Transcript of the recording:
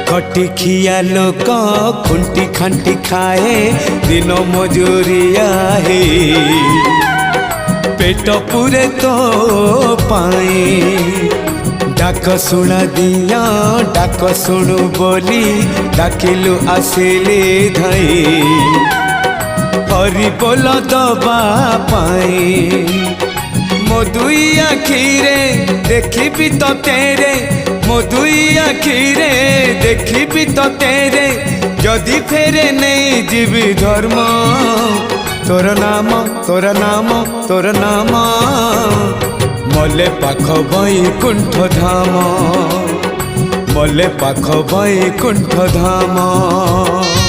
खटी खिया लोक खुंटी खांटी खाए दिन मजूरिया है पेट पूरे तो पाए डाक शुणा दिया डाक शुणु बोली डाकिलु आसिले धाई हरि बोल दबा पाए मो दुई आखिरे देखी तो तेरे मो दुई आखिरे देखी तो तेरे जदि फेरे नहीं जीवी धर्म तोर नाम तोर नाम तोर नाम मले पाख बैकुंठ धाम मले पाख बैकुंठ धाम।